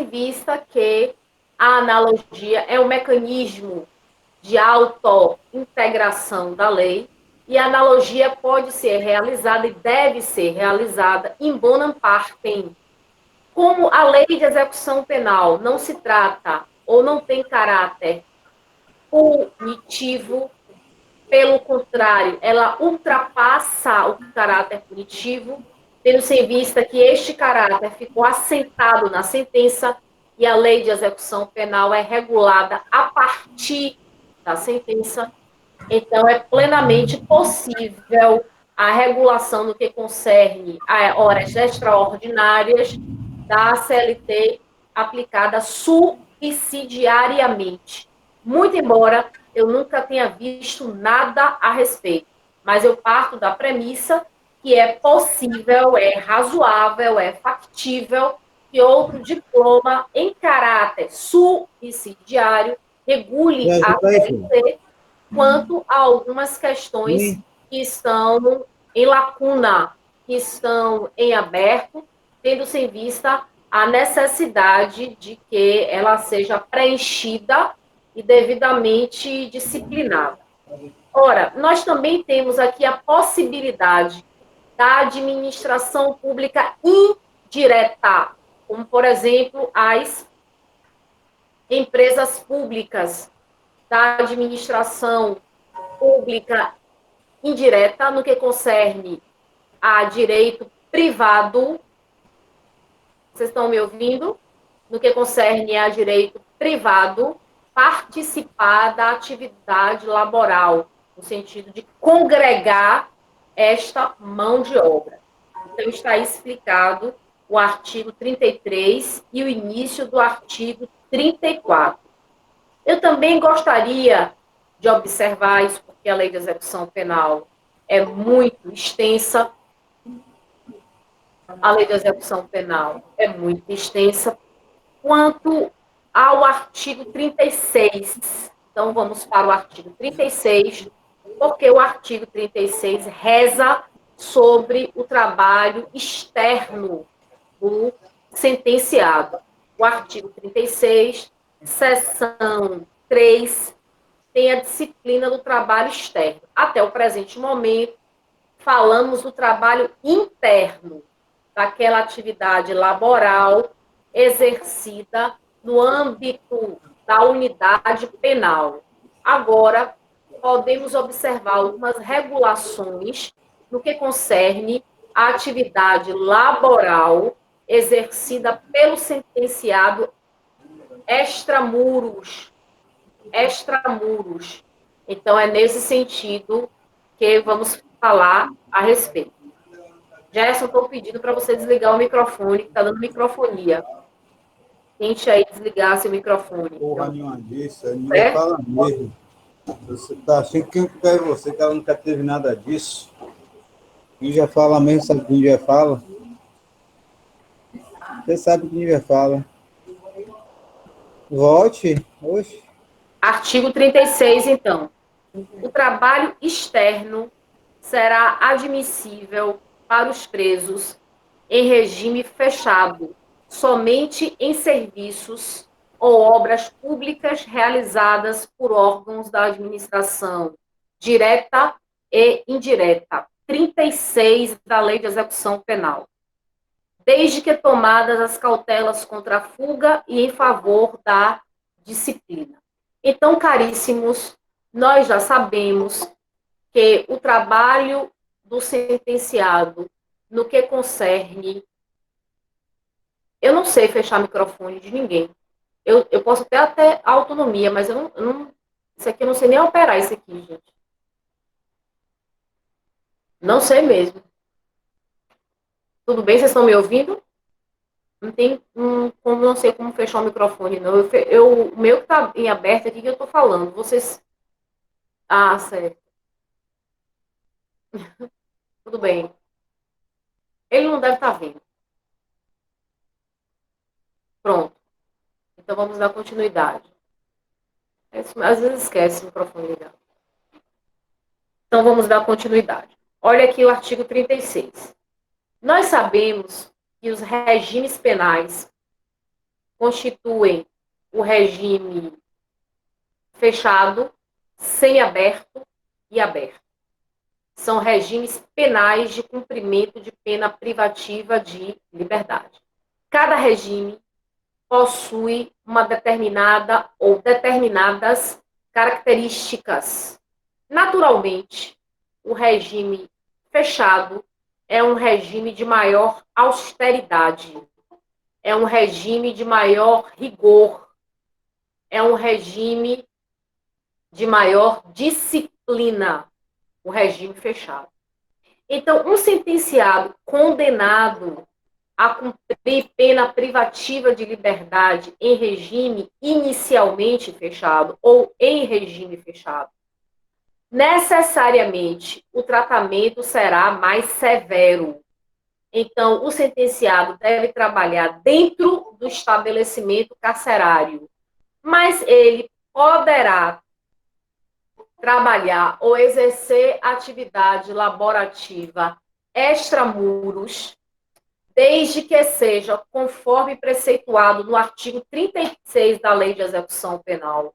vista que a analogia é um mecanismo de auto-integração da lei, e a analogia pode ser realizada e deve ser realizada em bonam partem. Como a lei de execução penal não se trata ou não tem caráter punitivo, pelo contrário, ela ultrapassa o caráter punitivo, tendo-se em vista que este caráter ficou assentado na sentença e a lei de execução penal é regulada a partir da sentença. Então, é plenamente possível a regulação no que concerne a horas extraordinárias da CLT aplicada subsidiariamente. Muito embora eu nunca tenha visto nada a respeito, mas eu parto da premissa que é possível, é razoável, é factível que outro diploma em caráter subsidiário regule Me a ajuda aí, filho. CLT quanto a algumas questões Sim. que estão em lacuna, que estão em aberto, tendo-se em vista a necessidade de que ela seja preenchida e devidamente disciplinada. Ora, nós também temos aqui a possibilidade da administração pública indireta, como, por exemplo, as empresas públicas da administração pública indireta no que concerne a direito privado. Vocês estão me ouvindo? No que concerne a direito privado, participar da atividade laboral, no sentido de congregar esta mão de obra. Então, está explicado o artigo 33 e o início do artigo 34. Eu também gostaria de observar isso, porque a lei de execução penal é muito extensa, a lei de execução penal é muito extensa, quanto ao artigo 36. Então, vamos para o artigo 36, porque o artigo 36 reza sobre o trabalho externo do sentenciado. O artigo 36, seção 3, tem a disciplina do trabalho externo. Até o presente momento, falamos do trabalho interno, daquela atividade laboral exercida no âmbito da unidade penal. Agora, podemos observar algumas regulações no que concerne a atividade laboral exercida pelo sentenciado extramuros. Extramuros. Então, é nesse sentido que vamos falar a respeito. Gerson, estou pedindo para você desligar o microfone, que está dando microfonia. Tente aí desligar seu microfone. Porra nenhuma disso. A mulher Certo? fala mesmo. Você tá achando que quem quer você, que ela nunca teve nada disso. Quem já fala mesmo, sabe quem já fala? Você sabe quem já fala. Volte. Oxe. Artigo 36, então. O trabalho externo será admissível para os presos em regime fechado, somente em serviços ou obras públicas realizadas por órgãos da administração direta e indireta. 36 da Lei de Execução Penal. Desde que tomadas as cautelas contra a fuga e em favor da disciplina. Então, caríssimos, nós já sabemos que o trabalho do sentenciado no que concerne. Eu não sei fechar microfone de ninguém. Eu posso até a autonomia, mas eu não. Isso aqui eu não sei nem operar isso aqui, gente. Não sei mesmo. Tudo bem? Vocês estão me ouvindo? Não tem. Não sei como fechar o microfone, não. O meu que está em aberto aqui que eu estou falando. Vocês. Ah, certo. Tudo bem. Ele não deve estar vendo. Pronto. Então vamos dar continuidade. Às vezes esquece o microfone ligado. Então vamos dar continuidade. Olha aqui o artigo 36. Nós sabemos que os regimes penais constituem o regime fechado, semiaberto e aberto. São regimes penais de cumprimento de pena privativa de liberdade. Cada regime possui uma determinada ou determinadas características. Naturalmente, o regime fechado é um regime de maior austeridade, é um regime de maior rigor, é um regime de maior disciplina, o regime fechado. Então, um sentenciado condenado a cumprir pena privativa de liberdade em regime inicialmente fechado ou em regime fechado, necessariamente o tratamento será mais severo. Então, o sentenciado deve trabalhar dentro do estabelecimento carcerário, mas ele poderá trabalhar ou exercer atividade laborativa extramuros, desde que seja conforme preceituado no artigo 36 da Lei de Execução Penal,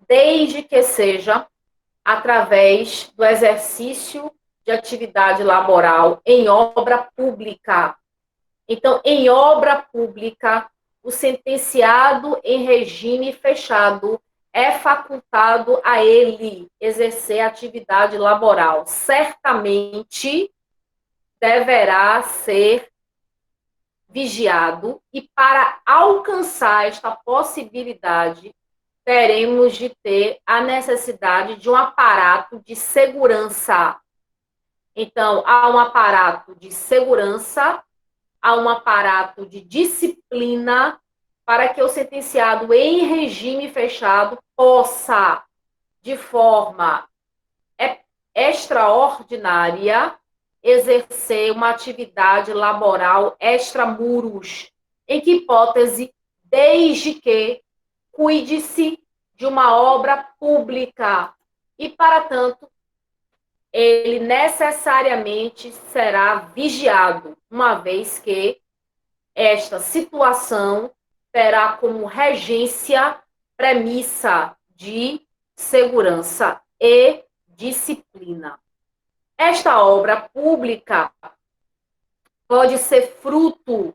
desde que seja através do exercício de atividade laboral em obra pública. Então, em obra pública, o sentenciado em regime fechado é facultado a ele exercer atividade laboral. Certamente deverá ser vigiado e para alcançar esta possibilidade, teremos de ter a necessidade de um aparato de segurança. Então, há um aparato de segurança, há um aparato de disciplina para que o sentenciado em regime fechado possa, de forma extraordinária, exercer uma atividade laboral extramuros. Em que hipótese? Desde que cuide-se de uma obra pública e, para tanto, ele necessariamente será vigiado, uma vez que esta situação terá como regência premissa de segurança e disciplina. Esta obra pública pode ser fruto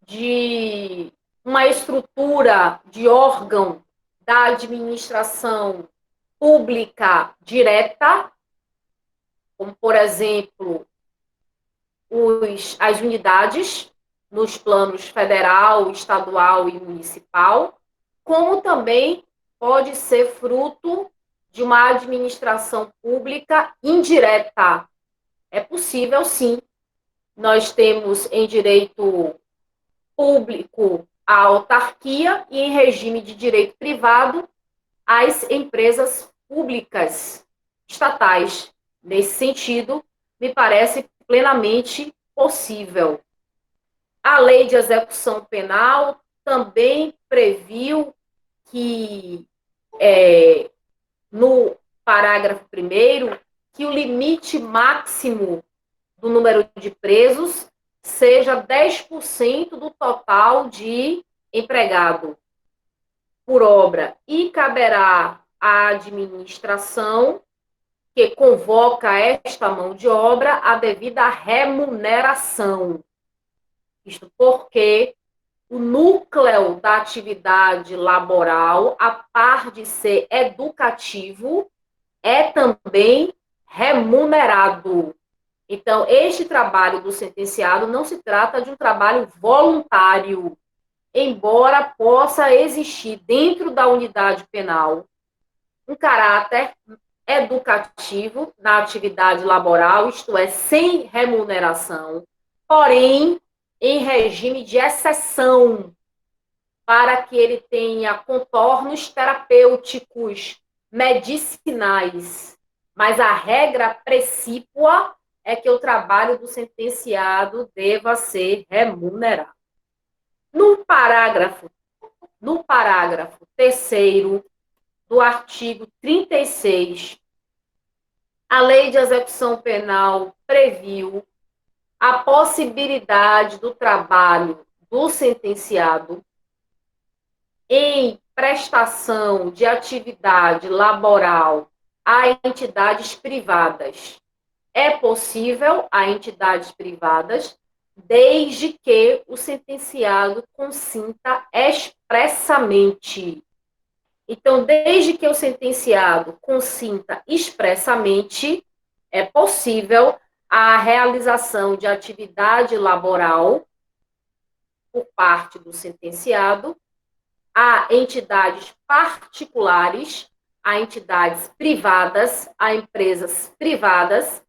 de uma estrutura de órgão da administração pública direta, como, por exemplo, as unidades nos planos federal, estadual e municipal, como também pode ser fruto de uma administração pública indireta. É possível, sim. Nós temos em direito público a autarquia e em regime de direito privado as empresas públicas estatais. Nesse sentido, me parece plenamente possível. A Lei de Execução Penal também previu que, no parágrafo 1º, que o limite máximo do número de presos seja 10% do total de empregado por obra e caberá à administração que convoca esta mão de obra a devida remuneração. Isto porque o núcleo da atividade laboral, a par de ser educativo, é também remunerado. Então, este trabalho do sentenciado não se trata de um trabalho voluntário, embora possa existir dentro da unidade penal um caráter educativo na atividade laboral, isto é, sem remuneração, porém, em regime de exceção, para que ele tenha contornos terapêuticos, medicinais. Mas a regra precípua é que o trabalho do sentenciado deva ser remunerado. No parágrafo 3º do artigo 36, a Lei de Execução Penal previu a possibilidade do trabalho do sentenciado em prestação de atividade laboral a entidades privadas. É possível a entidades privadas, desde que o sentenciado consinta expressamente. Então, desde que o sentenciado consinta expressamente, é possível a realização de atividade laboral por parte do sentenciado a entidades particulares, a entidades privadas, a empresas privadas,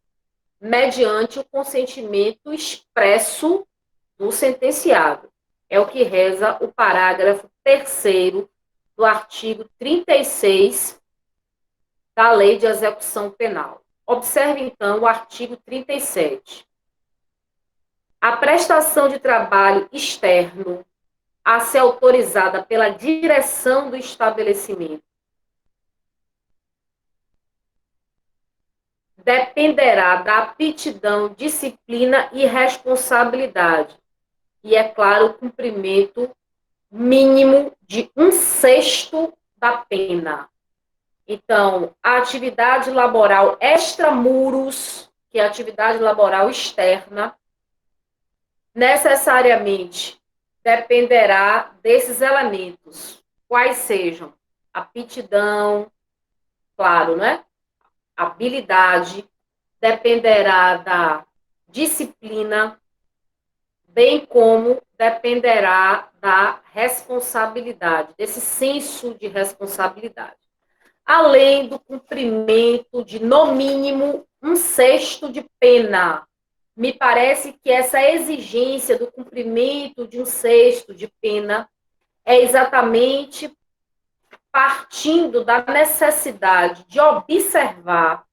mediante o consentimento expresso do sentenciado. É o que reza o parágrafo 3º do artigo 36 da Lei de Execução Penal. Observe, então, o artigo 37. A prestação de trabalho externo a ser autorizada pela direção do estabelecimento dependerá da aptidão, disciplina e responsabilidade. E, é claro, o cumprimento mínimo de 1/6 da pena. Então, a atividade laboral extramuros, que é a atividade laboral externa, necessariamente dependerá desses elementos, quais sejam aptidão, claro, né? Habilidade, dependerá da disciplina, bem como dependerá da responsabilidade, desse senso de responsabilidade. Além do cumprimento de, no mínimo, 1/6 de pena. Me parece que essa exigência do cumprimento de 1/6 de pena é exatamente partindo da necessidade de observar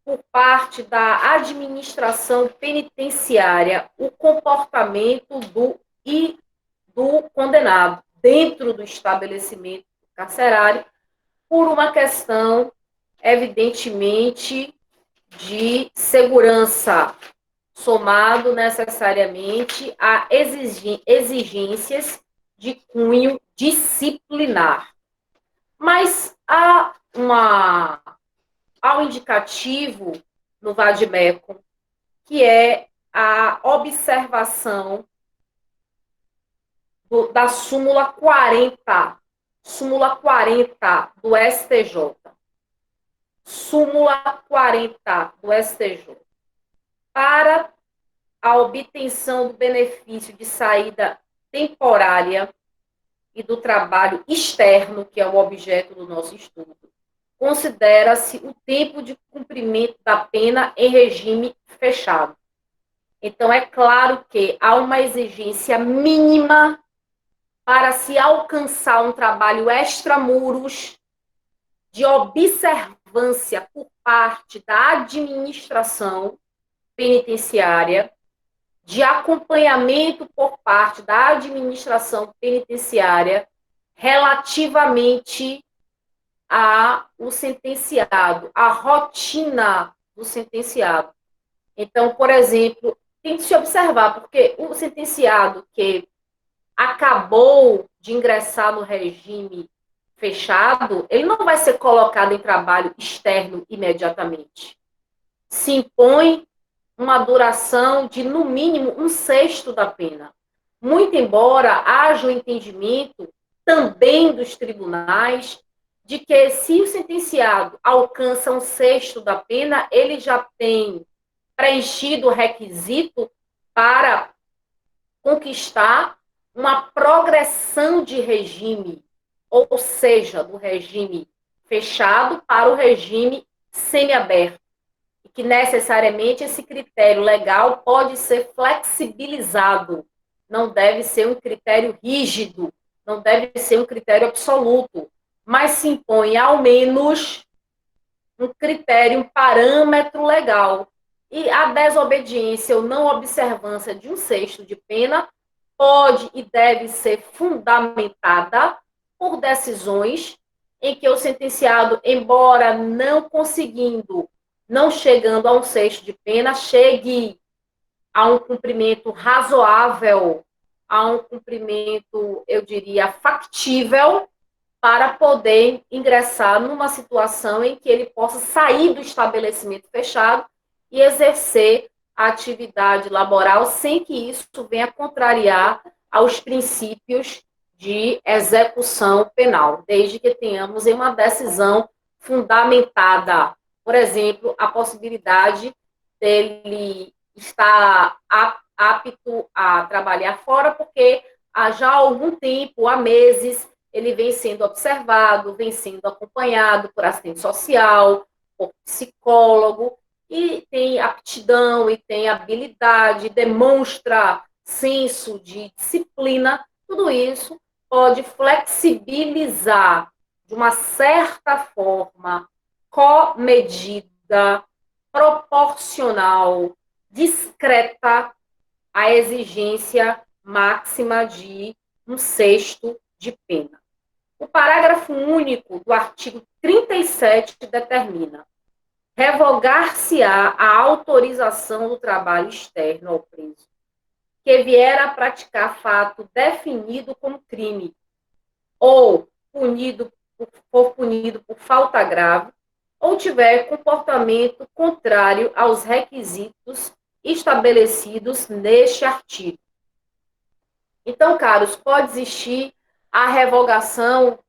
por parte da administração penitenciária o comportamento do condenado dentro do estabelecimento carcerário, por uma questão, evidentemente, de segurança, somado necessariamente a exigências de cunho disciplinar. Mas há um indicativo no vade-mecum, que é a observação da súmula 40 do STJ. Súmula 40 do STJ. Para a obtenção do benefício de saída temporária e do trabalho externo, que é o objeto do nosso estudo, considera-se o tempo de cumprimento da pena em regime fechado. Então, é claro que há uma exigência mínima para se alcançar um trabalho extramuros de observância por parte da administração penitenciária, de acompanhamento por parte da administração penitenciária relativamente ao sentenciado, à rotina do sentenciado. Então, por exemplo, tem que se observar, porque o sentenciado que acabou de ingressar no regime fechado, ele não vai ser colocado em trabalho externo imediatamente. Se impõe uma duração de, no mínimo, 1/6 da pena. Muito embora haja o entendimento também dos tribunais de que, se o sentenciado alcança 1/6 da pena, ele já tem preenchido o requisito para conquistar uma progressão de regime, ou seja, do regime fechado para o regime semiaberto, e que necessariamente esse critério legal pode ser flexibilizado, não deve ser um critério rígido, não deve ser um critério absoluto, mas se impõe ao menos um critério, um parâmetro legal. E a desobediência ou não observância de 1/6 de pena pode e deve ser fundamentada por decisões em que o sentenciado, embora não conseguindo, não chegando a 1/6 de pena, chegue a um cumprimento razoável a um cumprimento, eu diria, factível para poder ingressar numa situação em que ele possa sair do estabelecimento fechado e exercer a atividade laboral sem que isso venha contrariar aos princípios de execução penal, desde que tenhamos em uma decisão fundamentada, por exemplo, a possibilidade dele estar apto a trabalhar fora, porque há já algum tempo, há meses, ele vem sendo observado, vem sendo acompanhado por assistente social, por psicólogo, e tem aptidão, e tem habilidade, demonstra senso de disciplina, tudo isso pode flexibilizar de uma certa forma, comedida, proporcional, discreta, a exigência máxima de 1/6 de pena. O parágrafo único do artigo 37 determina: revogar-se-á a autorização do trabalho externo ao preso, que vier a praticar fato definido como crime, ou for punido por falta grave, ou tiver comportamento contrário aos requisitos estabelecidos neste artigo. Então, caros, pode existir a revogação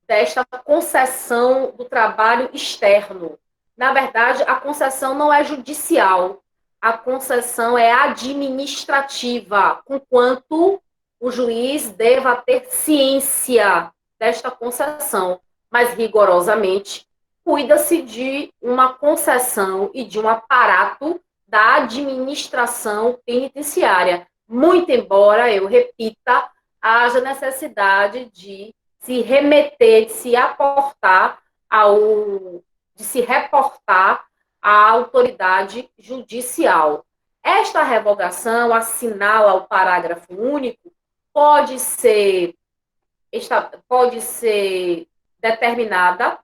desta concessão do trabalho externo. Na verdade, a concessão não é judicial, a concessão é administrativa, conquanto o juiz deva ter ciência desta concessão, mas rigorosamente cuida-se de uma concessão e de um aparato da administração penitenciária, muito embora, eu repita, haja necessidade de se remeter, de se aportar de se reportar à autoridade judicial. Esta revogação, assinala o parágrafo único, pode ser determinada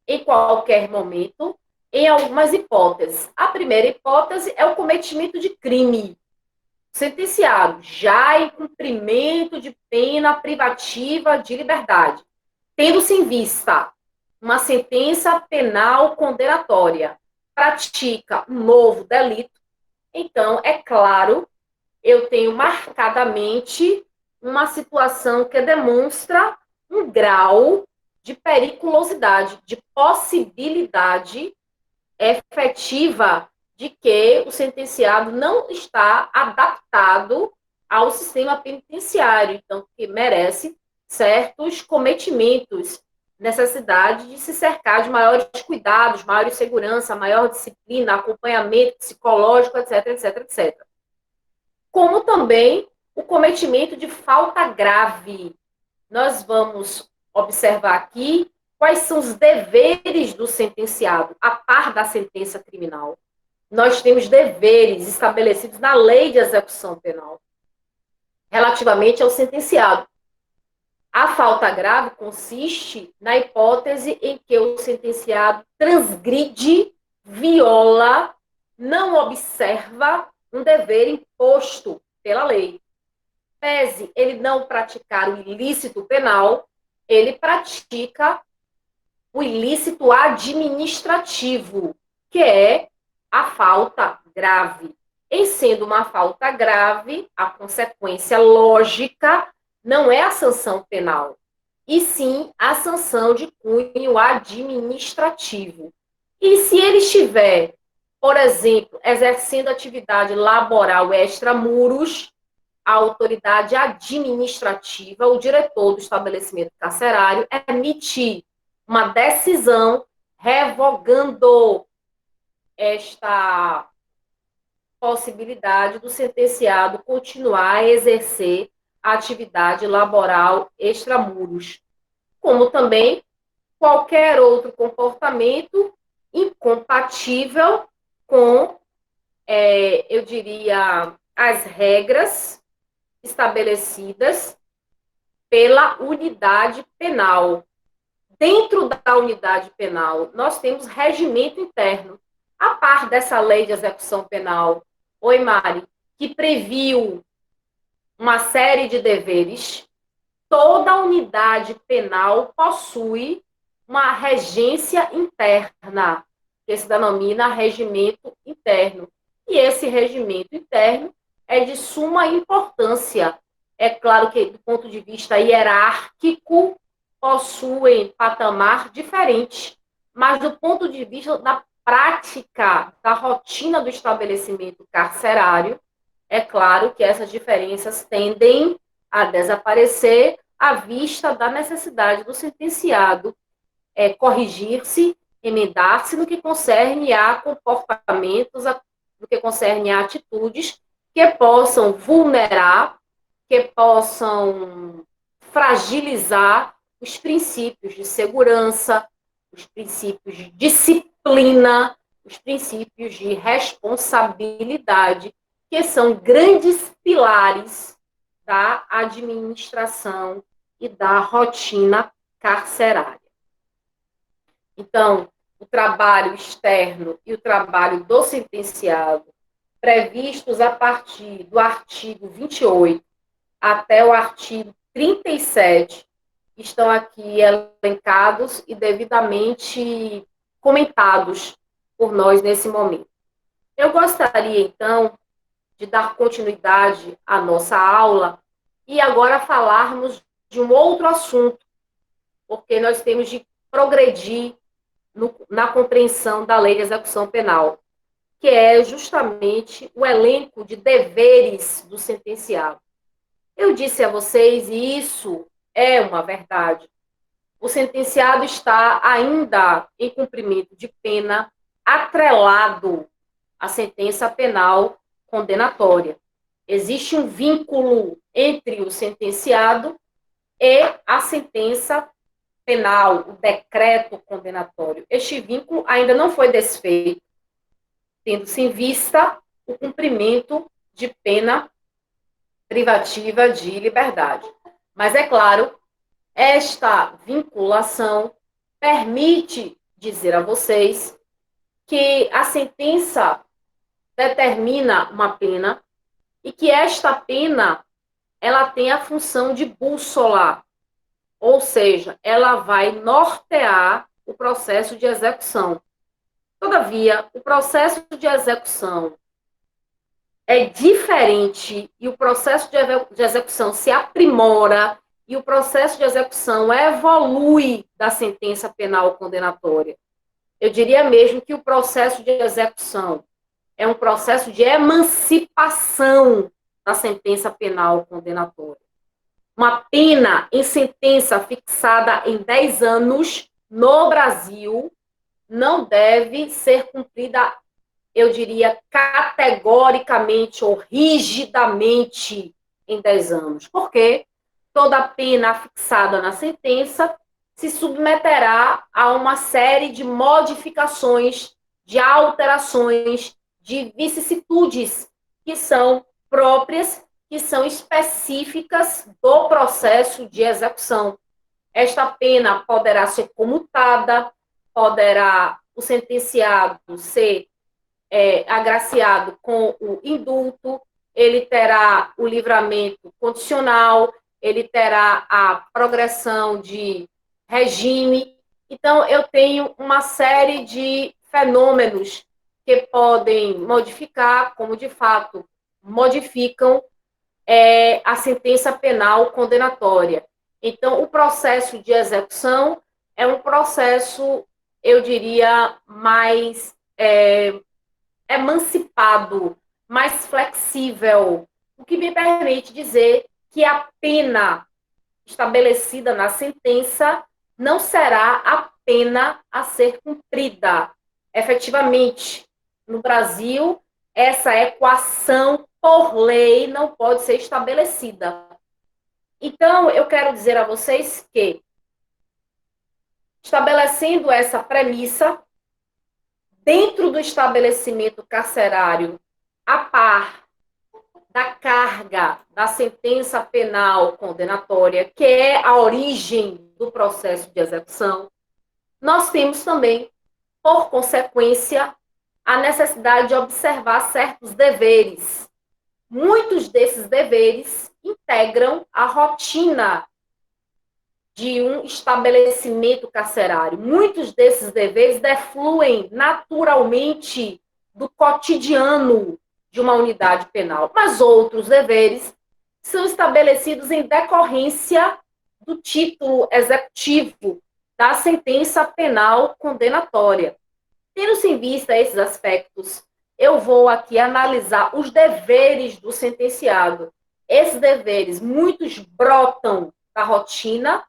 em qualquer momento, em algumas hipóteses. A primeira hipótese é o cometimento de crime. Sentenciado, já em cumprimento de pena privativa de liberdade, tendo-se em vista uma sentença penal condenatória, pratica um novo delito, então, é claro, eu tenho marcadamente uma situação que demonstra um grau de periculosidade, de possibilidade efetiva de que o sentenciado não está adaptado ao sistema penitenciário, então, que merece certos cometimentos, necessidade de se cercar de maiores cuidados, maior segurança, maior disciplina, acompanhamento psicológico, etc, etc, etc. Como também o cometimento de falta grave. Nós vamos observar aqui quais são os deveres do sentenciado, a par da sentença criminal. Nós temos deveres estabelecidos na lei de execução penal relativamente ao sentenciado. A falta grave consiste na hipótese em que o sentenciado transgride, viola, não observa um dever imposto pela lei. Pese ele não praticar o ilícito penal, ele pratica o ilícito administrativo, que é a falta grave. Em sendo uma falta grave, a consequência lógica não é a sanção penal, e sim a sanção de cunho administrativo. E se ele estiver, por exemplo, exercendo atividade laboral extramuros, a autoridade administrativa, o diretor do estabelecimento carcerário, emite uma decisão revogando esta possibilidade do sentenciado continuar a exercer a atividade laboral extramuros, como também qualquer outro comportamento incompatível com, eu diria, as regras estabelecidas pela unidade penal. Dentro da unidade penal, nós temos regimento interno, a par dessa lei de execução penal, oi Mari, que previu uma série de deveres, toda unidade penal possui uma regência interna, que se denomina regimento interno. E esse regimento interno é de suma importância. É claro que, do ponto de vista hierárquico, possuem patamar diferente, mas do ponto de vista da prática, da rotina do estabelecimento carcerário, é claro que essas diferenças tendem a desaparecer à vista da necessidade do sentenciado corrigir-se, emendar-se no que concerne a comportamentos, no que concerne a atitudes que possam vulnerar, que possam fragilizar os princípios de segurança, os princípios de disciplina, os princípios de responsabilidade, que são grandes pilares da administração e da rotina carcerária. Então, o trabalho externo e o trabalho do sentenciado, previstos a partir do artigo 28 até o artigo 37, estão aqui elencados e devidamente comentados por nós nesse momento. Eu gostaria, então, de dar continuidade à nossa aula e agora falarmos de um outro assunto, porque nós temos de progredir na compreensão da lei de execução penal, que é justamente o elenco de deveres do sentenciado. Eu disse a vocês, e isso é uma verdade, o sentenciado está ainda em cumprimento de pena atrelado à sentença penal condenatória. Existe um vínculo entre o sentenciado e a sentença penal, o decreto condenatório. Este vínculo ainda não foi desfeito, tendo-se em vista o cumprimento de pena privativa de liberdade. Mas, é claro, esta vinculação permite dizer a vocês que a sentença determina uma pena e que esta pena ela tem a função de bússola, ou seja, ela vai nortear o processo de execução. Todavia, o processo de execução é diferente e o processo de execução se aprimora e o processo de execução evolui da sentença penal condenatória. Eu diria mesmo que o processo de execução é um processo de emancipação da sentença penal condenatória. Uma pena em sentença fixada em 10 anos no Brasil não deve ser cumprida, eu diria, categoricamente ou rigidamente em 10 anos. Por quê? Toda pena fixada na sentença se submeterá a uma série de modificações, de alterações, de vicissitudes que são próprias, que são específicas do processo de execução. Esta pena poderá ser comutada, poderá o sentenciado ser agraciado com o indulto, ele terá o livramento condicional, ele terá a progressão de regime. Então, eu tenho uma série de fenômenos que podem modificar, como de fato modificam a sentença penal condenatória. Então, o processo de execução é um processo, eu diria, mais emancipado, mais flexível, o que me permite dizer que a pena estabelecida na sentença não será a pena a ser cumprida. Efetivamente, no Brasil, essa equação por lei não pode ser estabelecida. Então, eu quero dizer a vocês que, estabelecendo essa premissa, dentro do estabelecimento carcerário, a par da carga da sentença penal condenatória, que é a origem do processo de execução, nós temos também, por consequência, a necessidade de observar certos deveres. Muitos desses deveres integram a rotina de um estabelecimento carcerário. Muitos desses deveres defluem naturalmente do cotidiano de uma unidade penal, mas outros deveres são estabelecidos em decorrência do título executivo da sentença penal condenatória. Tendo-se em vista esses aspectos, eu vou aqui analisar os deveres do sentenciado. Esses deveres, muitos brotam da rotina,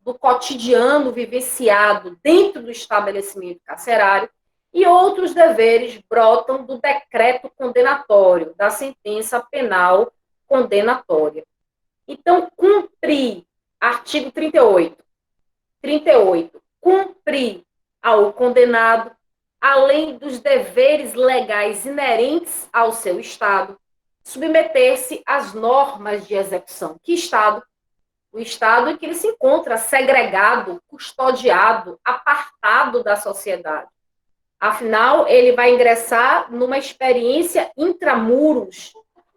do cotidiano vivenciado dentro do estabelecimento carcerário, e outros deveres brotam do decreto condenatório, da sentença penal condenatória. Então, cumprir, artigo 38. 38. Cumprir ao condenado, além dos deveres legais inerentes ao seu Estado, submeter-se às normas de execução. Que Estado? O Estado em que ele se encontra segregado, custodiado, apartado da sociedade. Afinal, ele vai ingressar numa experiência intramuros,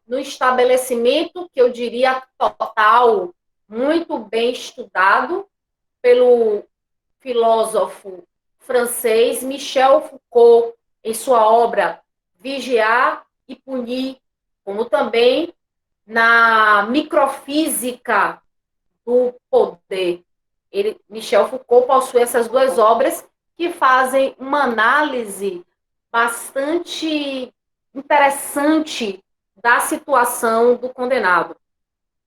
no estabelecimento que eu diria total, muito bem estudado pelo filósofo francês Michel Foucault, em sua obra Vigiar e Punir, como também na microfísica do poder. Michel Foucault possui essas duas obras que fazem uma análise bastante interessante da situação do condenado,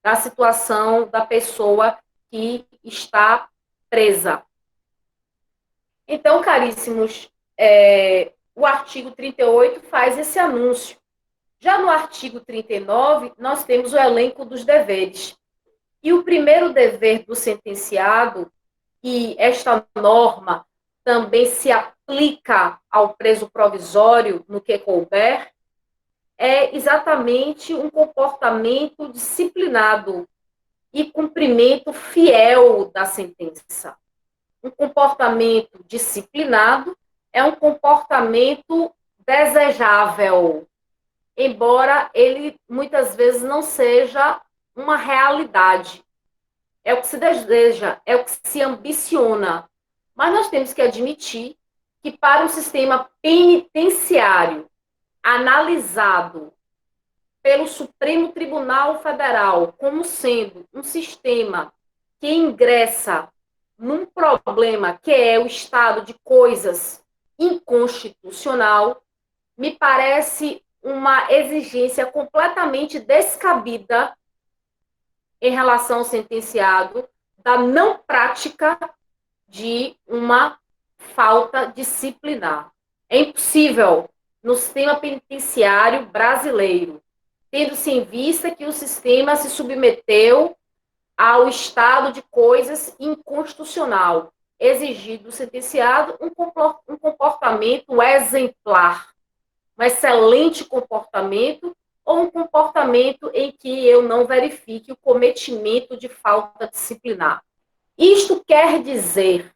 da situação da pessoa que está presa. Então, caríssimos, o artigo 38 faz esse anúncio. Já no artigo 39, nós temos o elenco dos deveres. E o primeiro dever do sentenciado, e esta norma também se aplica ao preso provisório no que couber, é exatamente um comportamento disciplinado e cumprimento fiel da sentença. Um comportamento disciplinado é um comportamento desejável, embora ele muitas vezes não seja uma realidade. É o que se deseja, é o que se ambiciona. Mas nós temos que admitir que para o sistema penitenciário analisado pelo Supremo Tribunal Federal como sendo um sistema que ingressa num problema que é o estado de coisas inconstitucional, me parece uma exigência completamente descabida em relação ao sentenciado da não prática de uma falta disciplinar. É impossível no sistema penitenciário brasileiro, tendo-se em vista que o sistema se submeteu ao estado de coisas inconstitucional, exigir do sentenciado um comportamento exemplar, um excelente comportamento, ou um comportamento em que eu não verifique o cometimento de falta disciplinar. Isto quer dizer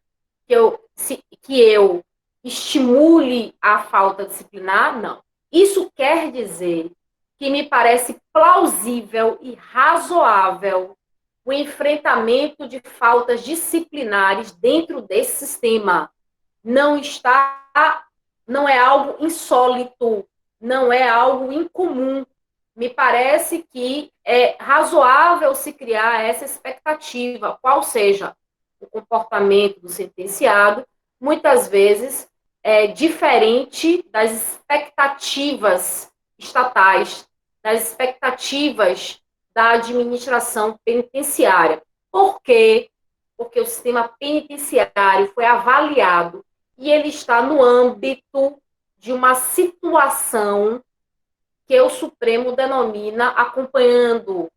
que eu estimule a falta disciplinar? Não. Isso quer dizer que me parece plausível e razoável o enfrentamento de faltas disciplinares dentro desse sistema. Não é algo insólito, não é algo incomum. Me parece que é razoável se criar essa expectativa, qual seja o comportamento do sentenciado, muitas vezes é diferente das expectativas estatais, das expectativas da administração penitenciária. Por quê? Porque o sistema penitenciário foi avaliado e ele está no âmbito de uma situação que o Supremo denomina, acompanhando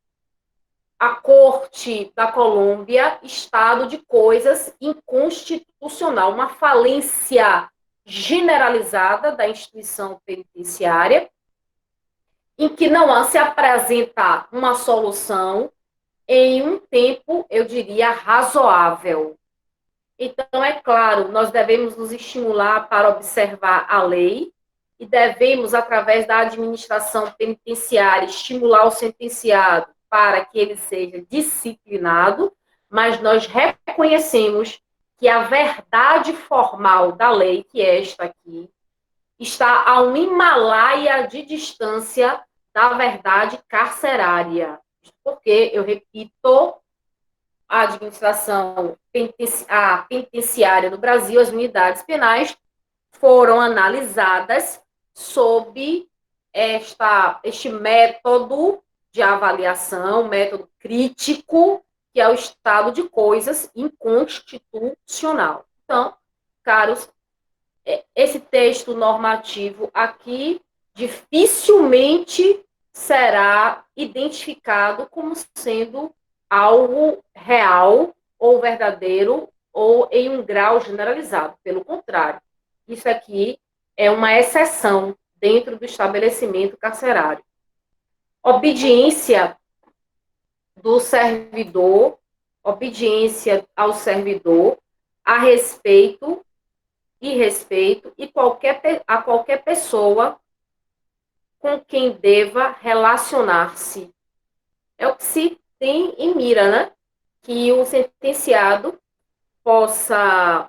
a Corte da Colômbia, estado de coisas inconstitucional, uma falência generalizada da instituição penitenciária, em que não se apresenta uma solução em um tempo, eu diria, razoável. Então, é claro, nós devemos nos estimular para observar a lei e devemos, através da administração penitenciária, estimular o sentenciado para que ele seja disciplinado, mas nós reconhecemos que a verdade formal da lei, que é esta aqui, está a um Himalaia de distância da verdade carcerária. Porque, eu repito, a administração penitenciária no Brasil, as unidades penais, foram analisadas sob este método de avaliação, método crítico, que é o estado de coisas inconstitucional. Então, caros, esse texto normativo aqui dificilmente será identificado como sendo algo real ou verdadeiro ou em um grau generalizado. Pelo contrário, isso aqui é uma exceção dentro do estabelecimento carcerário. Obediência do servidor, obediência ao servidor a respeito e a qualquer pessoa com quem deva relacionar-se. É o que se tem em mira, né? Que o sentenciado possa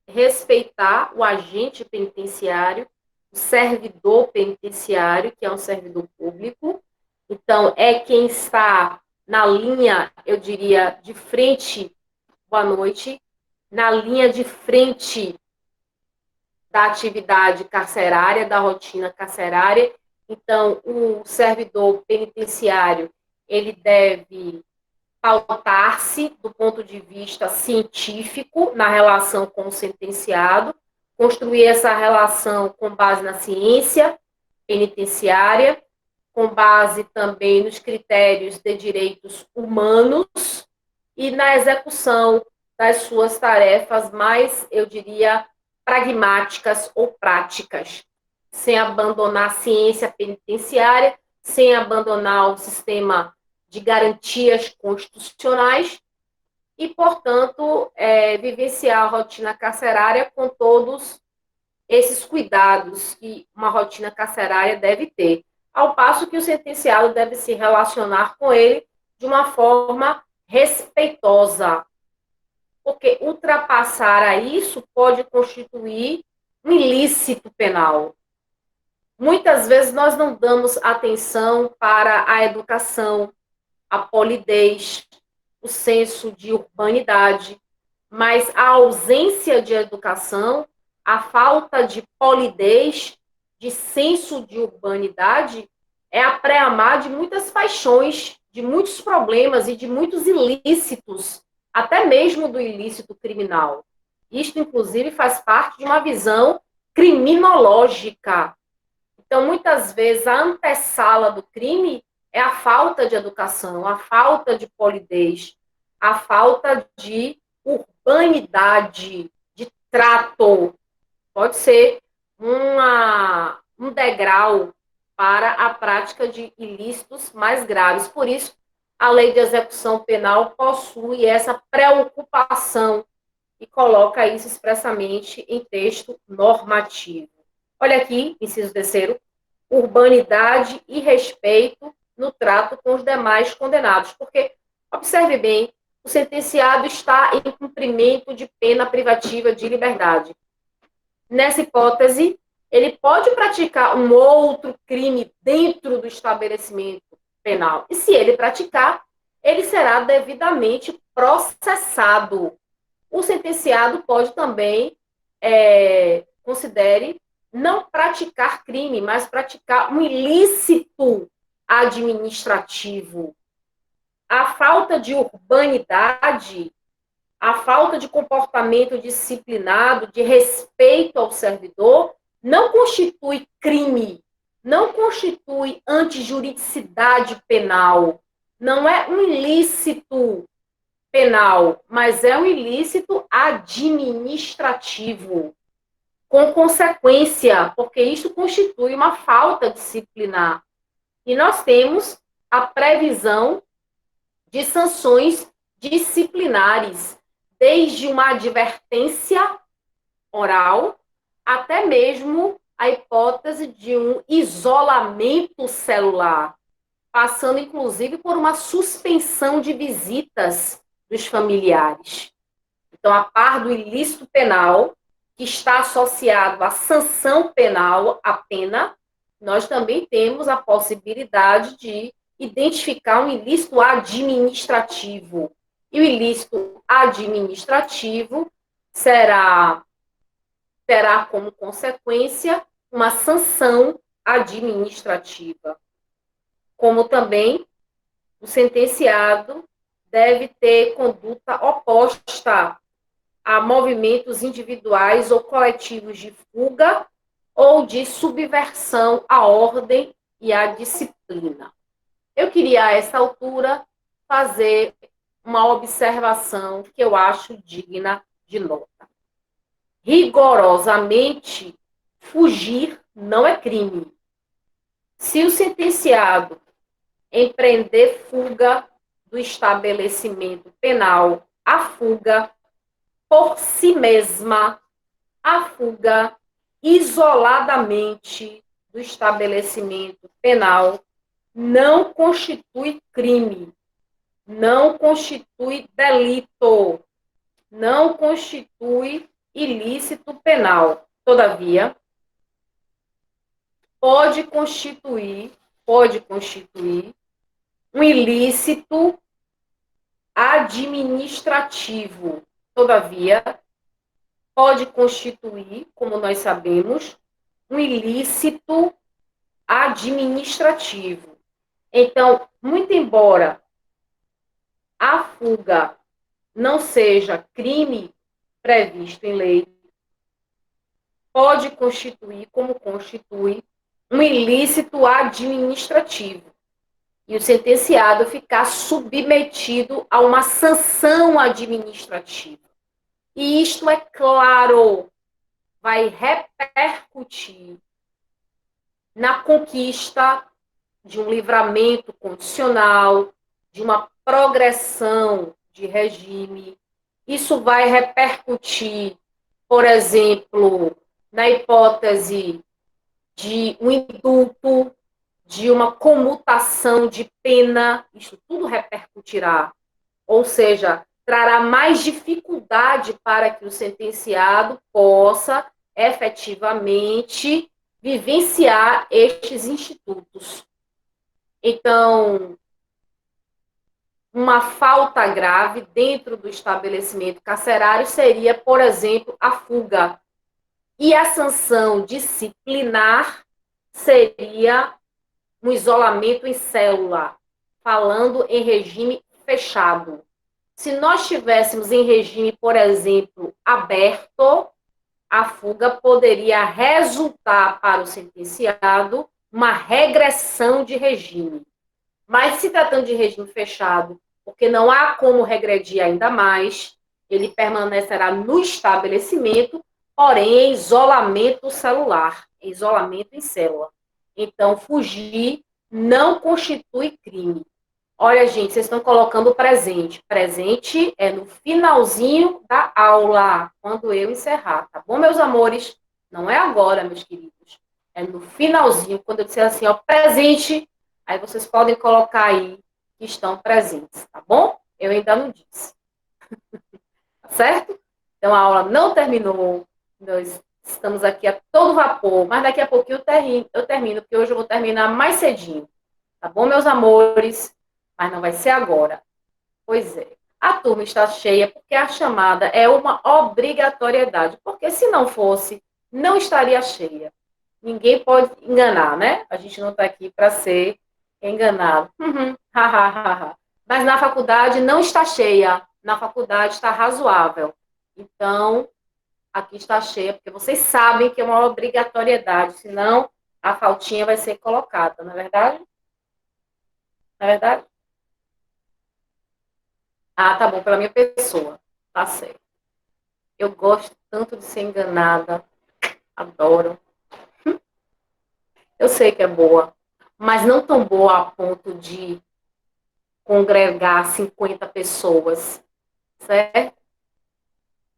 respeitar o agente penitenciário, o servidor penitenciário, que é um servidor público. Então, é quem está na linha, eu diria, de frente, boa noite, na linha de frente da atividade carcerária, da rotina carcerária. Então, o servidor penitenciário, ele deve pautar-se do ponto de vista científico na relação com o sentenciado, construir essa relação com base na ciência penitenciária, com base também nos critérios de direitos humanos e na execução das suas tarefas mais, eu diria, pragmáticas ou práticas, sem abandonar a ciência penitenciária, sem abandonar o sistema de garantias constitucionais e, portanto, vivenciar a rotina carcerária com todos esses cuidados que uma rotina carcerária deve ter, ao passo que o sentenciado deve se relacionar com ele de uma forma respeitosa, porque ultrapassar a isso pode constituir um ilícito penal. Muitas vezes nós não damos atenção para a educação, a polidez, o senso de urbanidade, mas a ausência de educação, a falta de polidez, de senso de urbanidade, é a pré-amar de muitas paixões, de muitos problemas e de muitos ilícitos, até mesmo do ilícito criminal. Isto, inclusive, faz parte de uma visão criminológica. Então, muitas vezes, a antessala do crime é a falta de educação, a falta de polidez, a falta de urbanidade, de trato. Pode ser um degrau para a prática de ilícitos mais graves. Por isso, a lei de execução penal possui essa preocupação e coloca isso expressamente em texto normativo. Olha aqui, inciso terceiro, urbanidade e respeito no trato com os demais condenados. Porque, observe bem, o sentenciado está em cumprimento de pena privativa de liberdade. Nessa hipótese, ele pode praticar um outro crime dentro do estabelecimento penal. E se ele praticar, ele será devidamente processado. O sentenciado pode também, considere, não praticar crime, mas praticar um ilícito administrativo. A falta de urbanidade, a falta de comportamento disciplinado, de respeito ao servidor, não constitui crime, não constitui antijuridicidade penal, não é um ilícito penal, mas é um ilícito administrativo, com consequência, porque isso constitui uma falta disciplinar. E nós temos a previsão de sanções disciplinares, desde uma advertência oral até mesmo a hipótese de um isolamento celular. passando inclusive por uma suspensão de visitas dos familiares. Então, a par do ilícito penal, que está associado à sanção penal, à pena, nós também temos a possibilidade de identificar um ilícito administrativo. E o ilícito administrativo terá como consequência uma sanção administrativa. Como também o sentenciado deve ter conduta oposta a movimentos individuais ou coletivos de fuga ou de subversão à ordem e à disciplina. Eu queria, a essa altura, fazer uma observação que eu acho digna de nota. Rigorosamente, fugir não é crime. Se o sentenciado empreender fuga do estabelecimento penal, a fuga por si mesma, a fuga isoladamente do estabelecimento penal não constitui crime, não constitui delito, não constitui ilícito penal. Todavia, pode constituir um ilícito administrativo. Todavia, pode constituir, como nós sabemos, um ilícito administrativo. Então, muito embora a fuga não seja crime previsto em lei, pode constituir, como constitui, um ilícito administrativo. E o sentenciado ficar submetido a uma sanção administrativa. E isto, é claro, vai repercutir na conquista de um livramento condicional, de uma progressão de regime. Isso vai repercutir, por exemplo, na hipótese de um indulto, de uma comutação de pena, isso tudo repercutirá. Ou seja, trará mais dificuldade para que o sentenciado possa efetivamente vivenciar estes institutos. Então, uma falta grave dentro do estabelecimento carcerário seria, por exemplo, a fuga. E a sanção disciplinar seria um isolamento em célula, falando em regime fechado. Se nós tivéssemos em regime, por exemplo, aberto, a fuga poderia resultar para o sentenciado uma regressão de regime. Mas se tratando de regime fechado, porque não há como regredir ainda mais, ele permanecerá no estabelecimento, porém em isolamento celular, em isolamento em célula. Então, fugir não constitui crime. Olha, gente, vocês estão colocando o presente. Presente é no finalzinho da aula, quando eu encerrar, tá bom, meus amores? Não é agora, meus queridos. É no finalzinho, quando eu disser assim, ó, presente, aí vocês podem colocar aí que estão presentes, tá bom? Eu ainda não disse. Tá certo? Então, a aula não terminou. Nós estamos aqui a todo vapor, mas daqui a pouquinho eu termino, porque hoje eu vou terminar mais cedinho. Tá bom, meus amores? Mas não vai ser agora. Pois é. A turma está cheia porque a chamada é uma obrigatoriedade. Porque se não fosse, não estaria cheia. Ninguém pode enganar, né? A gente não está aqui para ser enganado. Mas na faculdade não está cheia. Na faculdade está razoável. Então, aqui está cheia, porque vocês sabem que é uma obrigatoriedade. Senão, a faltinha vai ser colocada, não é verdade? Não é verdade? Ah, tá bom, pela minha pessoa. Tá certo. Eu gosto tanto de ser enganada. Adoro. Eu sei que é boa, mas não tão boa a ponto de congregar 50 pessoas. Certo?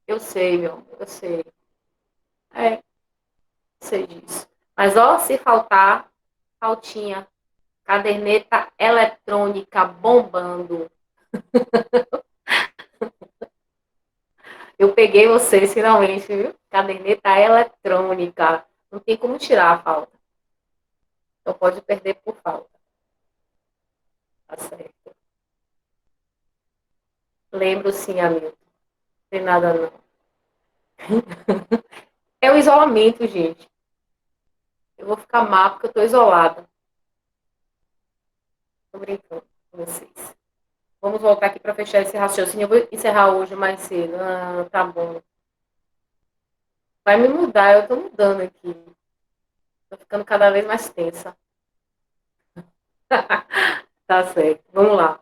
Eu sei, meu amor, eu sei. É, sei disso. Mas, ó, se faltar, faltinha. Caderneta eletrônica bombando. Eu peguei vocês finalmente, viu? Caderneta eletrônica. Não tem como tirar a falta. Então pode perder por falta. Tá certo. Lembro sim, amigo. Não tem nada não. É o isolamento, gente. Eu vou ficar má porque eu tô isolada. Tô brincando com vocês. Vamos voltar aqui para fechar esse raciocínio. Eu vou encerrar hoje mais cedo. Ah, tá bom. Vai me mudar, eu tô mudando aqui. Tô ficando cada vez mais tensa. Tá certo. Vamos lá.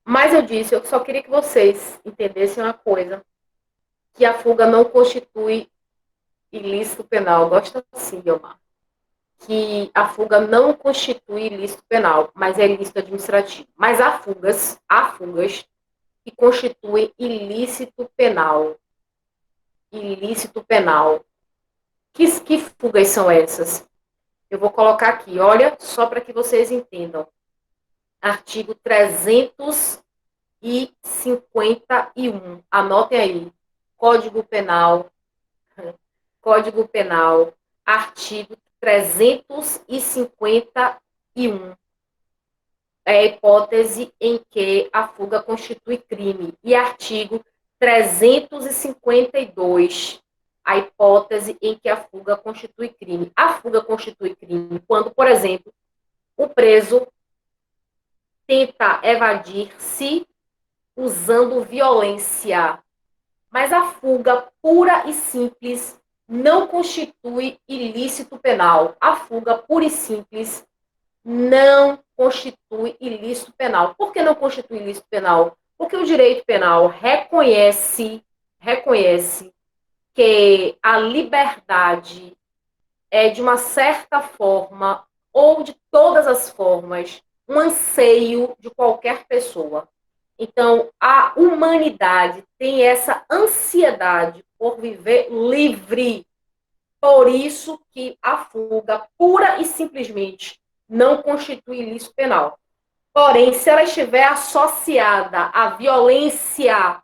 Mas eu disse, eu só queria que vocês entendessem uma coisa, que a fuga não constitui ilícito penal. Gosta assim, Guilmar. Que a fuga não constitui ilícito penal, mas é ilícito administrativo. Mas há fugas que constituem ilícito penal. Ilícito penal. Que fugas são essas? Eu vou colocar aqui, olha, só para que vocês entendam. Artigo 351. Anotem aí. Código Penal. Código Penal. Artigo 351. É a hipótese em que a fuga constitui crime. E artigo 352. A hipótese em que a fuga constitui crime. A fuga constitui crime quando, por exemplo, o preso tenta evadir-se usando violência. Mas a fuga pura e simples não constitui ilícito penal. A fuga pura e simples não constitui ilícito penal. Por que não constitui ilícito penal? Porque o direito penal reconhece que a liberdade é, de uma certa forma, ou de todas as formas, um anseio de qualquer pessoa. Então, a humanidade tem essa ansiedade por viver livre. Por isso que a fuga, pura e simplesmente, não constitui ilícito penal. Porém, se ela estiver associada à violência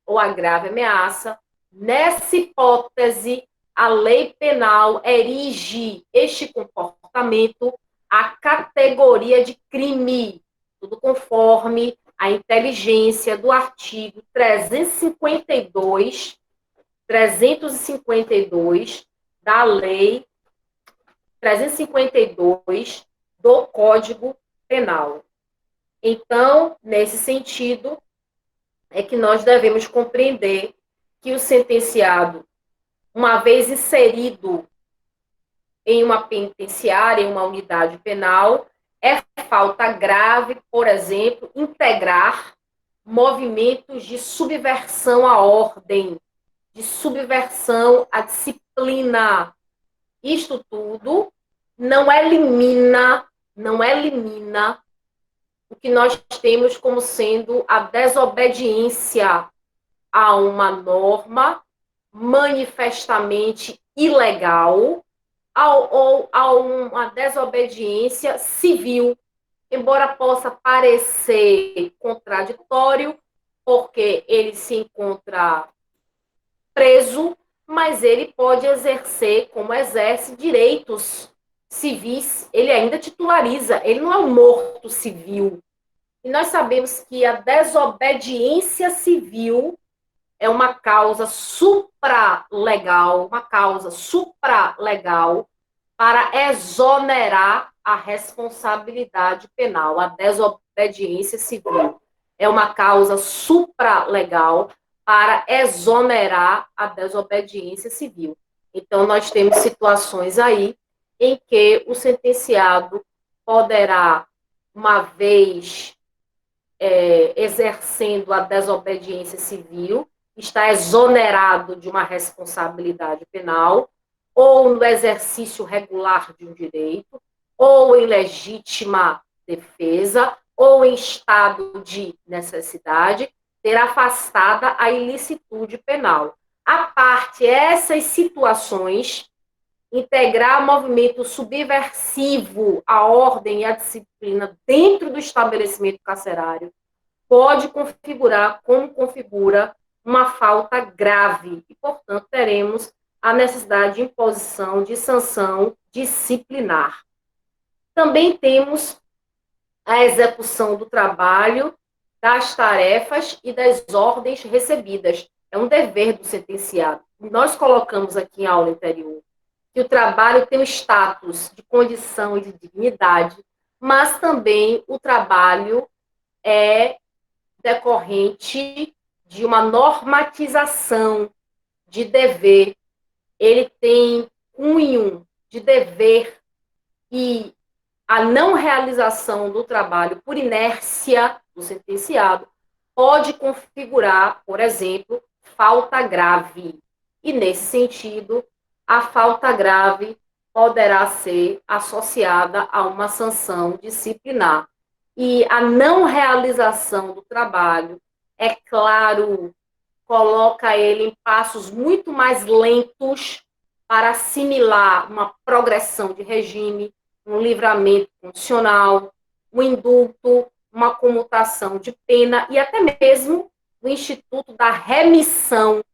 ou à grave ameaça, nessa hipótese, a lei penal erige este comportamento à categoria de crime, tudo conforme a inteligência do artigo 352 da lei 352 do Código Penal. Então, nesse sentido, é que nós devemos compreender que o sentenciado, uma vez inserido em uma penitenciária, em uma unidade penal, é falta grave, por exemplo, integrar movimentos de subversão à ordem, de subversão à disciplina. Isto tudo não elimina o que nós temos como sendo a desobediência a uma norma manifestamente ilegal ou a uma desobediência civil, embora possa parecer contraditório, porque ele se encontra preso, mas ele pode exercer, como exerce, direitos civis, ele ainda titulariza, ele não é um morto civil. E nós sabemos que a desobediência civil é uma causa supralegal, para exonerar a responsabilidade penal. A desobediência civil é uma causa supralegal para exonerar a desobediência civil. Então, nós temos situações aí em que o sentenciado poderá, uma vez exercendo a desobediência civil, está exonerado de uma responsabilidade penal, ou no exercício regular de um direito, ou em legítima defesa, ou em estado de necessidade, ter afastada a ilicitude penal. A parte essas situações, integrar movimento subversivo à ordem e à disciplina dentro do estabelecimento carcerário pode configurar, como configura, uma falta grave e, portanto, teremos a necessidade de imposição de sanção disciplinar. Também temos a execução do trabalho, das tarefas e das ordens recebidas. É um dever do sentenciado. Nós colocamos aqui em aula anterior que o trabalho tem um status de condição e de dignidade, mas também o trabalho é decorrente de uma normatização de dever. Ele tem cunho de dever e a não realização do trabalho por inércia do sentenciado pode configurar, por exemplo, falta grave. E, nesse sentido, a falta grave poderá ser associada a uma sanção disciplinar. E a não realização do trabalho, é claro, coloca ele em passos muito mais lentos para assimilar uma progressão de regime, um livramento condicional, um indulto, uma comutação de pena e até mesmo o instituto da remissão. O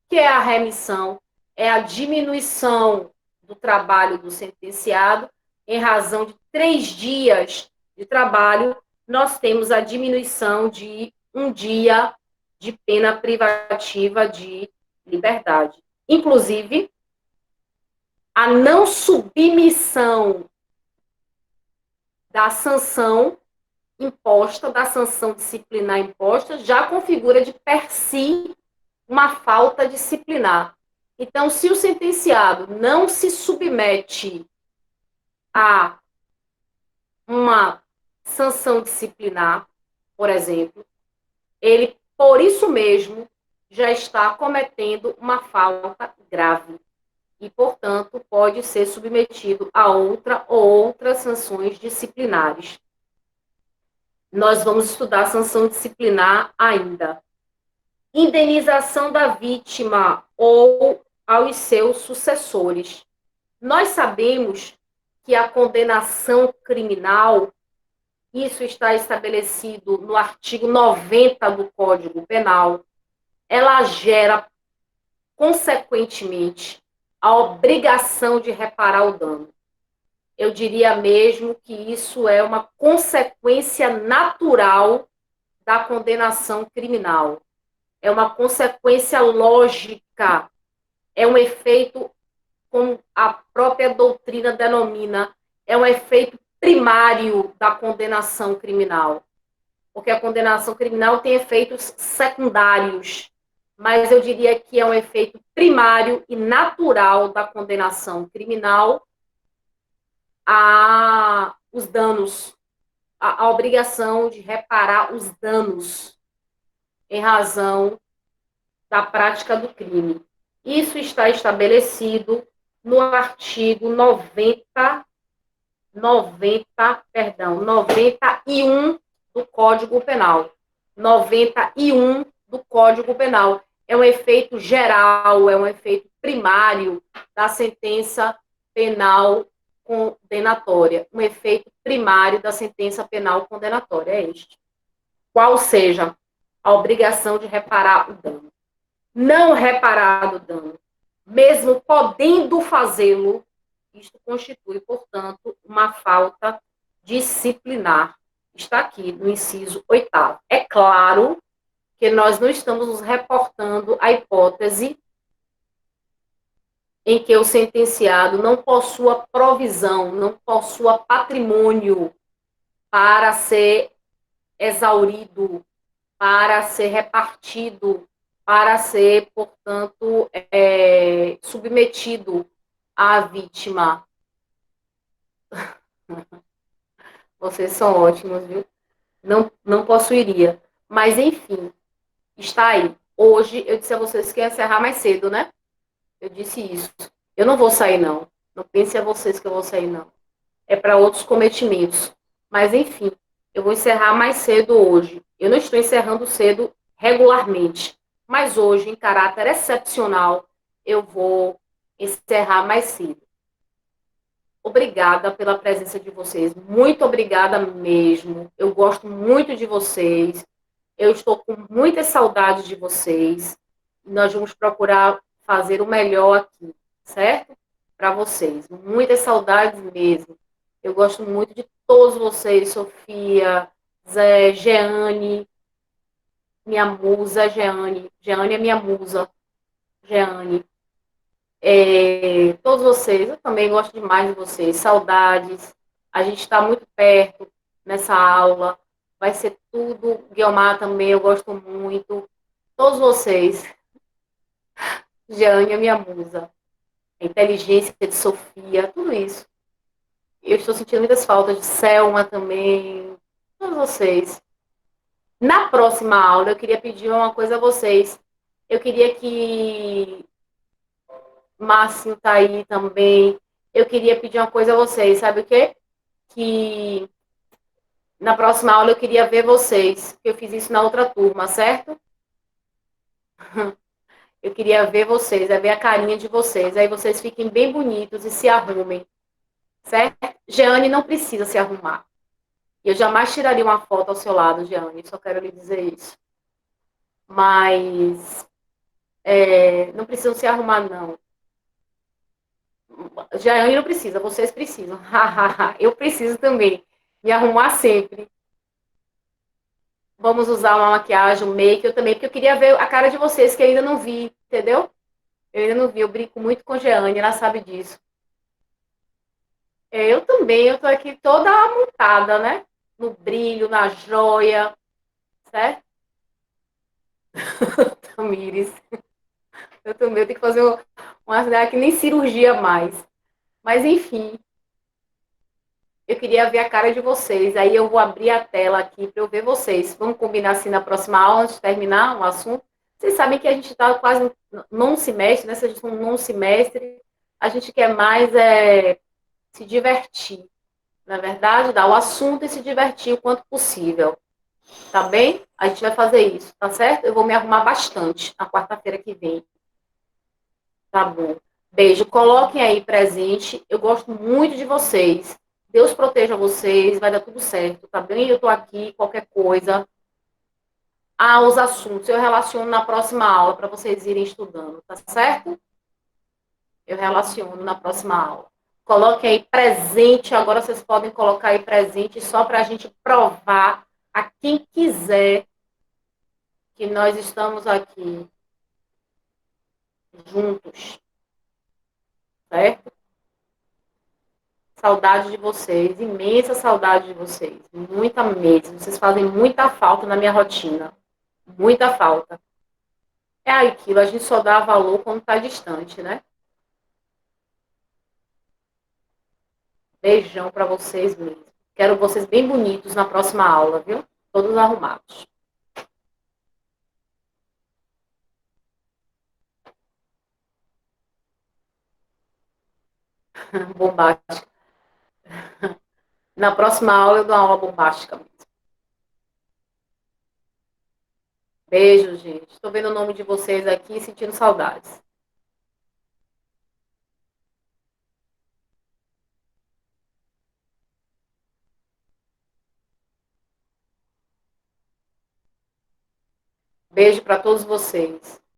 que é a remissão? É a diminuição do trabalho do sentenciado em razão de 3 dias de trabalho, nós temos a diminuição de 1 dia de pena privativa de liberdade. Inclusive, a não submissão da sanção imposta, da sanção disciplinar imposta, já configura de per si uma falta disciplinar. Então, se o sentenciado não se submete a uma sanção disciplinar, por exemplo, ele, por isso mesmo, já está cometendo uma falta grave e, portanto, pode ser submetido a outra ou outras sanções disciplinares. Nós vamos estudar sanção disciplinar ainda. Indenização da vítima ou aos seus sucessores. Nós sabemos que a condenação criminal, isso está estabelecido no artigo 90 do Código Penal, ela gera, consequentemente, a obrigação de reparar o dano. Eu diria mesmo que isso é uma consequência natural da condenação criminal. É uma consequência lógica, é um efeito, como a própria doutrina denomina, é um efeito primário da condenação criminal. Porque a condenação criminal tem efeitos secundários, mas eu diria que é um efeito primário e natural da condenação criminal os danos, a obrigação de reparar os danos em razão da prática do crime. Isso está estabelecido no artigo 91 do Código Penal. 91 do Código Penal. É um efeito geral, é um efeito primário da sentença penal condenatória. Um efeito primário da sentença penal condenatória é este. Qual seja a obrigação de reparar o dano. Não reparar o dano, mesmo podendo fazê-lo, isto constitui, portanto, uma falta disciplinar. Está aqui no inciso 8º. É claro que nós não estamos nos reportando à hipótese em que o sentenciado não possua provisão, não possua patrimônio para ser exaurido, para ser repartido, para ser, portanto, submetido à vítima. Vocês são ótimos, viu? Não possuiria. Mas, enfim, está aí. Hoje, eu disse a vocês que ia encerrar mais cedo, né? Eu disse isso. Eu não vou sair, não. Não pense a vocês que eu vou sair, não. É para outros cometimentos. Mas, enfim, eu vou encerrar mais cedo hoje. Eu não estou encerrando cedo regularmente. Mas hoje, em caráter excepcional, eu vou encerrar mais cedo. obrigada pela presença de vocês. Muito obrigada mesmo. Eu gosto muito de vocês. Eu estou com muitas saudades de vocês. Nós vamos procurar fazer o melhor aqui, certo? Para vocês. Muitas saudades mesmo. Eu gosto muito de todos vocês, Sofia, Zé, Jeane, minha musa, Jeane. Jeane é minha musa, Jeane. Todos vocês, eu também gosto demais de vocês. Saudades. A gente está muito perto nessa aula. Vai ser tudo. Guiomar também, eu gosto muito. Todos vocês. Jeane é minha musa. A inteligência de Sofia, tudo isso. Eu estou sentindo muitas faltas de Selma também. Todos vocês. Na próxima aula, eu queria pedir uma coisa a vocês. Eu queria que Márcio tá aí também. Eu queria pedir uma coisa a vocês, sabe o quê? Que na próxima aula eu queria ver vocês, que eu fiz isso na outra turma, certo? Eu queria ver vocês, ver a carinha de vocês. Aí vocês fiquem bem bonitos e se arrumem, certo? Jeane não precisa se arrumar. Eu jamais tiraria uma foto ao seu lado, Jeane, só quero lhe dizer isso. Mas não precisam se arrumar, não. Jeane não precisa, vocês precisam. Eu preciso também me arrumar sempre. Vamos usar uma maquiagem, um make, eu também, porque eu queria ver a cara de vocês, que eu ainda não vi, entendeu? Eu ainda não vi, eu brinco muito com Jeane, ela sabe disso. Eu também, eu tô aqui toda montada, né? No brilho, na joia, certo? Tamires. Eu também, eu tenho que fazer uma cidade que nem cirurgia mais. Mas enfim, eu queria ver a cara de vocês. Aí eu vou abrir a tela aqui para eu ver vocês. Vamos combinar assim na próxima aula, antes de terminar o assunto. Vocês sabem que a gente está quase num semestre, né? Se a gente está num semestre, a gente quer mais se divertir. Na verdade, dar o assunto e se divertir o quanto possível. Tá bem? A gente vai fazer isso, tá certo? Eu vou me arrumar bastante na quarta-feira que vem. Tá bom. Beijo. Coloquem aí presente. Eu gosto muito de vocês. Deus proteja vocês. Vai dar tudo certo, tá bem? Eu tô aqui, qualquer coisa. Ah, os assuntos eu relaciono na próxima aula para vocês irem estudando, tá certo? Eu relaciono na próxima aula. Coloquem aí presente. Agora vocês podem colocar aí presente só para a gente provar a quem quiser que nós estamos aqui juntos, certo? Saudade de vocês, imensa saudade de vocês, muita mesmo. Vocês fazem muita falta na minha rotina, muita falta. É aquilo, a gente só dá valor quando está distante, né? Beijão para vocês mesmo. Quero vocês bem bonitos na próxima aula, viu? Todos arrumados. Bombástica. Na próxima aula eu dou uma aula bombástica mesmo. Beijo, gente. Estou vendo o nome de vocês aqui e sentindo saudades. Beijo para todos vocês.